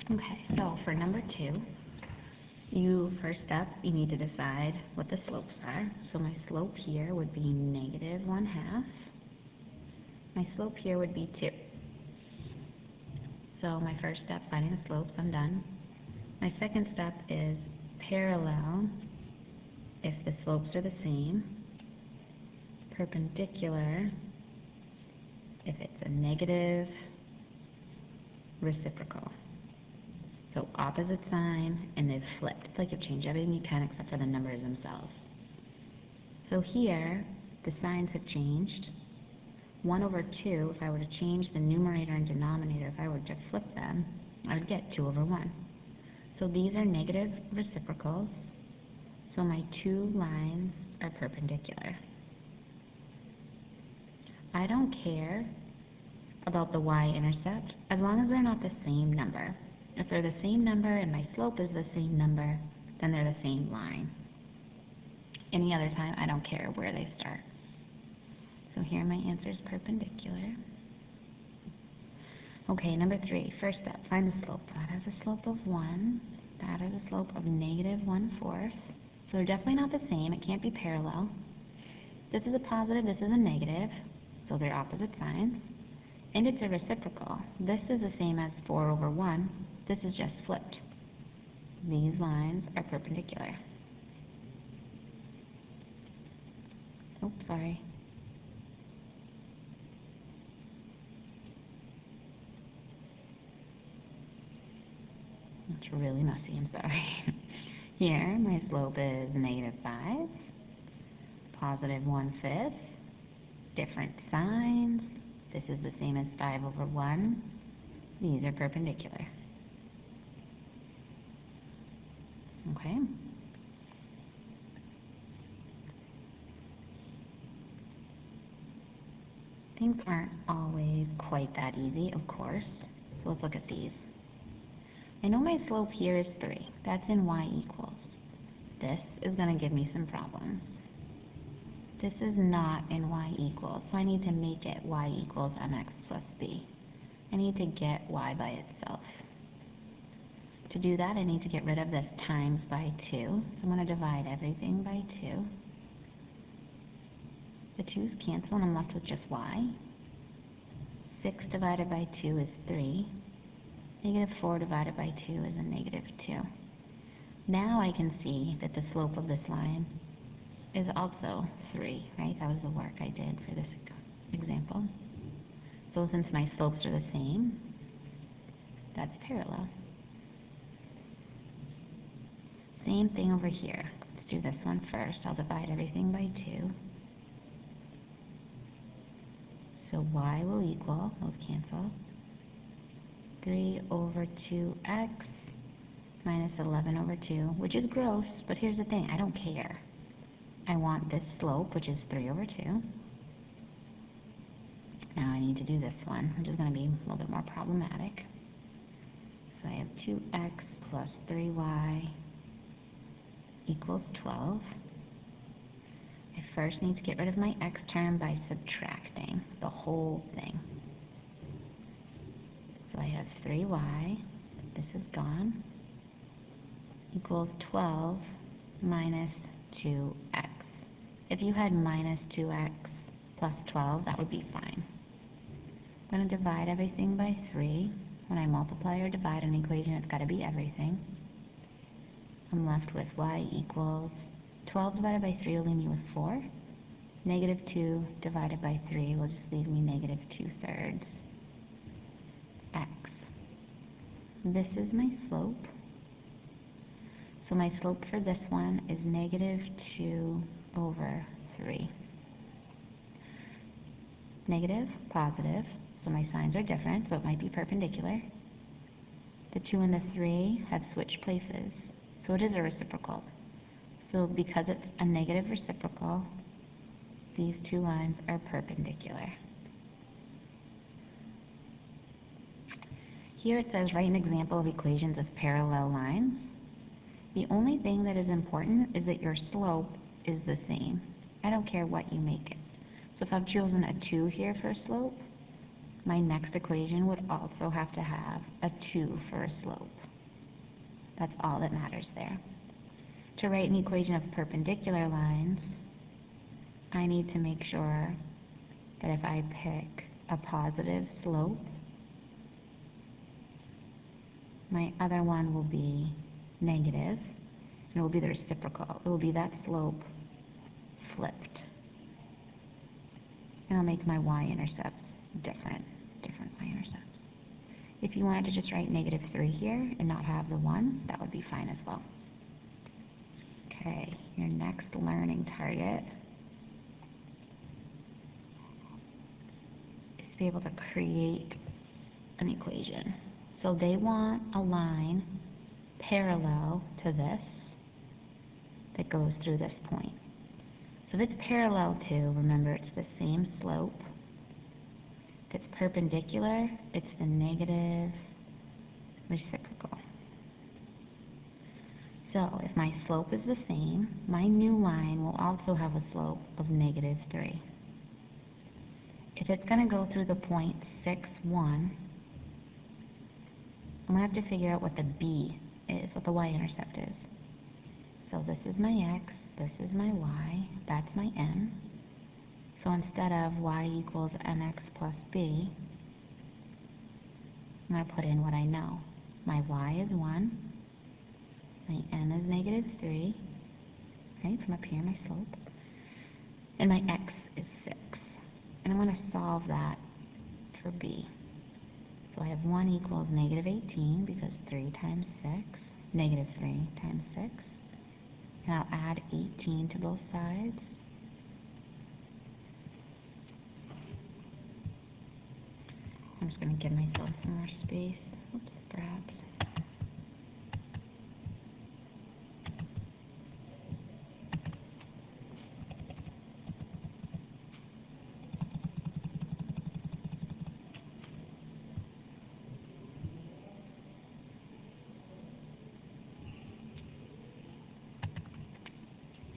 Okay, so for number 2, first up, you need to decide what the slopes are. So my slope here would be negative 1/2. My slope here would be 2. So my first step, finding the slopes, I'm done. My second step is parallel if the slopes are the same, perpendicular if it's a negative reciprocal. So opposite sign, and they've flipped. It's like you've changed everything you can except for the numbers themselves. So here, the signs have changed. 1/2, if I were to change the numerator and denominator, if I were to flip them, I would get 2/1. So these are negative reciprocals, so my 2 lines are perpendicular. I don't care about the y-intercept as long as they're not the same number. If they're the same number and my slope is the same number, then they're the same line. Any other time, I don't care where they start. So here my answer is perpendicular. Okay, number 3, first step, find the slope. That has a slope of 1. That has a slope of negative 1/4. So they're definitely not the same. It can't be parallel. This is a positive, this is a negative, so they're opposite signs. And it's a reciprocal. This is the same as 4/1. This is just flipped. These lines are perpendicular. Oops, sorry. It's really messy, I'm sorry. Here, my slope is negative 5, positive 1/5, different signs. This is the same as 5/1. These are perpendicular. Okay? Things aren't always quite that easy, of course. So let's look at these. I know my slope here is 3. That's in y equals. This is going to give me some problems. This is not in y equals, so I need to make it y equals mx plus b. I need to get y by itself. To do that, I need to get rid of this times by 2. So I'm going to divide everything by 2. The 2's cancel, and I'm left with just y. 6 divided by 2 is 3. Negative 4 divided by 2 is a negative 2. Now I can see that the slope of this line is also 3, right? That was the work I did for this example. So since my slopes are the same, that's parallel. Same thing over here. Let's do this one first. I'll divide everything by 2. So y will equal, those cancel, 3/2x minus 11/2, which is gross, but here's the thing, I don't care. I want this slope, which is 3/2. Now I need to do this one, which is going to be a little bit more problematic. So I have 2x plus 3y equals 12. I first need to get rid of my x term by subtracting the whole thing. So I have 3y, this is gone, equals 12 minus 2x. If you had minus 2x plus 12, that would be fine. I'm going to divide everything by 3. When I multiply or divide an equation, it's got to be everything. I'm left with y equals 12 divided by 3 will leave me with 4. Negative 2 divided by 3 will just leave me negative 2/3 x. This is my slope. So my slope for this one is negative 2/3. Negative, positive, so my signs are different, so it might be perpendicular. The 2 and the 3 have switched places, so it is a reciprocal. So because it's a negative reciprocal, these 2 lines are perpendicular. Here it says write an example of equations of parallel lines. The only thing that is important is that your slope is the same. I don't care what you make it. So if I've chosen a 2 here for a slope, my next equation would also have to have a 2 for a slope. That's all that matters there. To write an equation of perpendicular lines, I need to make sure that if I pick a positive slope, my other one will be negative, and it will be the reciprocal. It will be that slope flipped. And I'll make my y-intercepts different y-intercepts. If you wanted to just write -3 here and not have the 1, that would be fine as well. Okay, your next learning target is to be able to create an equation. So they want a line parallel to this that goes through this point. So if it's parallel to, remember it's the same slope. If it's perpendicular, it's the negative reciprocal. So if my slope is the same, my new line will also have a slope of -3. If it's going to go through the point 6, 1, I'm going to have to figure out what the b is, what the y-intercept is. So this is my x, this is my y, that's my n. So instead of y equals mx plus b, I'm going to put in what I know. My y is 1, my n is -3, right, from up here, my slope, and my x is 6. And I'm going to solve that for b. So I have 1 equals -18 because 3 times 6, -3 times 6. And I'll add 18 to both sides. I'm just going to give myself some more space. Oops, perhaps.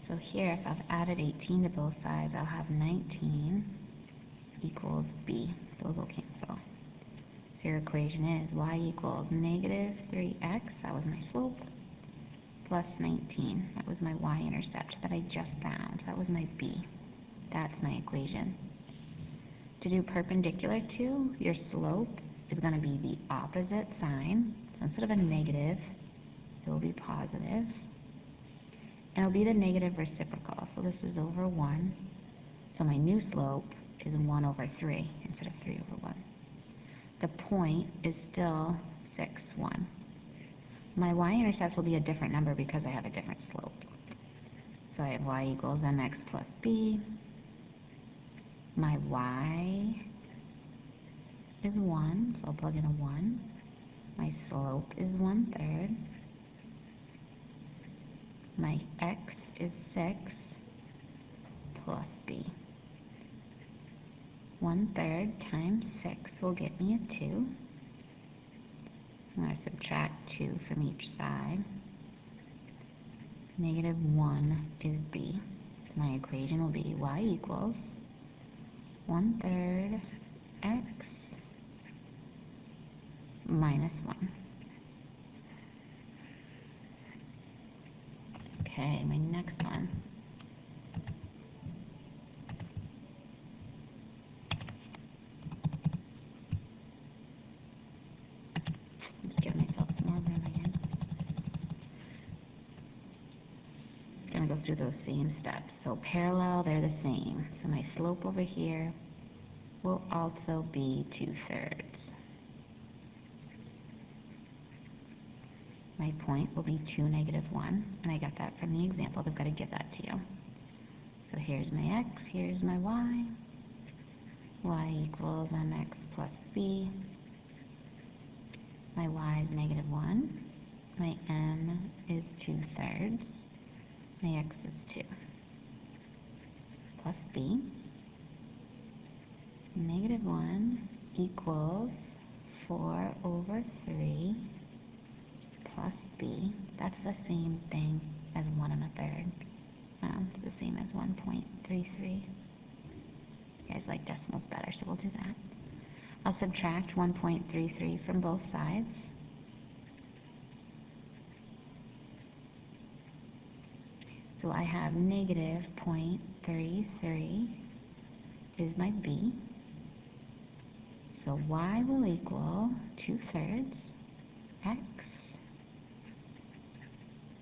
So here, if I've added 18 to both sides, I'll have 19 equals b. Those will cancel. So your equation is y equals -3x, that was my slope, plus 19, that was my y-intercept that I just found. That was my b. That's my equation. To do perpendicular to, your slope is going to be the opposite sign. So instead of a negative, it will be positive. And it'll be the negative reciprocal. So this is over 1. So my new slope is 1 over 3 instead of 3 over 1. The point is still 6, 1. My y-intercepts will be a different number because I have a different slope. So I have y equals mx plus b. My y is 1, so I'll plug in a 1. My slope is 1/3. My x is 6 plus b. 1/3 times 6 will get me a 2. I'm going to subtract 2 from each side. -1 is b. So my equation will be y equals 1/3 x minus 1. Okay, my next one. Just give myself some more room again. I'm going to go through those same steps. So parallel, they're the same. So my slope over here will also be 2/3. My point will be 2, -1, and I got that from the example. They've got to give that to you. So here's my x, here's my y. Y equals mx plus b. My y is -1. My m is 2/3. My x is 2. Plus b. -1 equals 4 over 3 plus b. That's the same thing as 1 1/3. It's the same as 1.33. You guys like decimals better, so we'll do that. I'll subtract 1.33 from both sides. So I have negative 0.33 is my b. So y will equal 2/3 x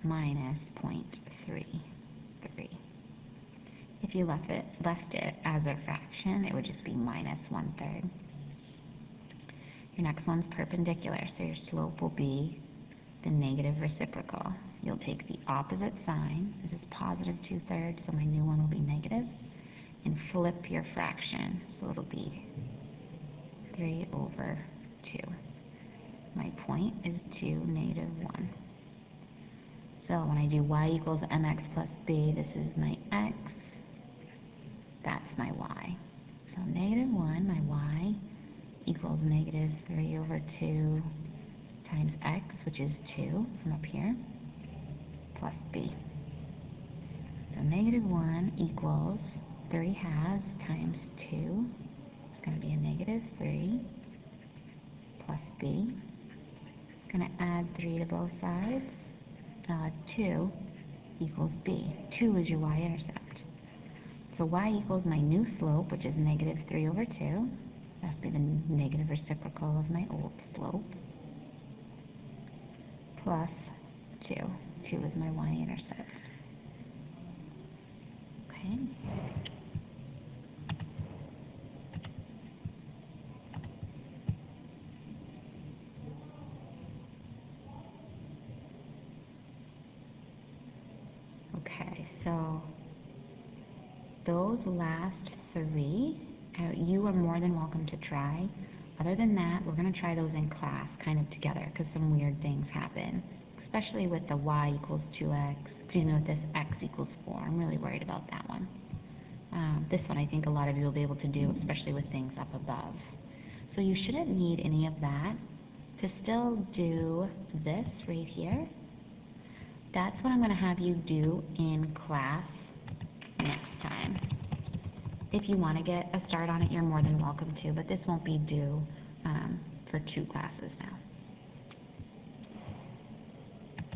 minus 0.33. If you left it as a fraction, it would just be minus 1/3. Your next one's perpendicular, so your slope will be the negative reciprocal. You'll take the opposite sign. This is positive 2/3, so my new one will be negative, and flip your fraction, so it'll be 3/2. My point is 2, negative 1. So when I do y equals mx plus b, this is my x, that's my y. So negative 1, my y, equals negative 3/2 times x, which is 2 from up here, plus b. So negative 1 equals 3/2 times 2. It's going to be a negative 3 plus b. It's going to add 3 to both sides. 2 equals b. 2 is your y-intercept. So y equals my new slope, which is negative 3/2. That would be the negative reciprocal of my old slope, plus 2. 2 is my y-intercept. Okay. Okay, so those last 3, you are more than welcome to try. Other than that, we're going to try those in class kind of together because some weird things happen, especially with the y equals 2x, with this x equals 4. I'm really worried about that one. This one I think a lot of you will be able to do, especially with things up above. So you shouldn't need any of that to still do this right here. That's what I'm going to have you do in class next time. If you want to get a start on it, you're more than welcome to, but this won't be due for 2 classes now.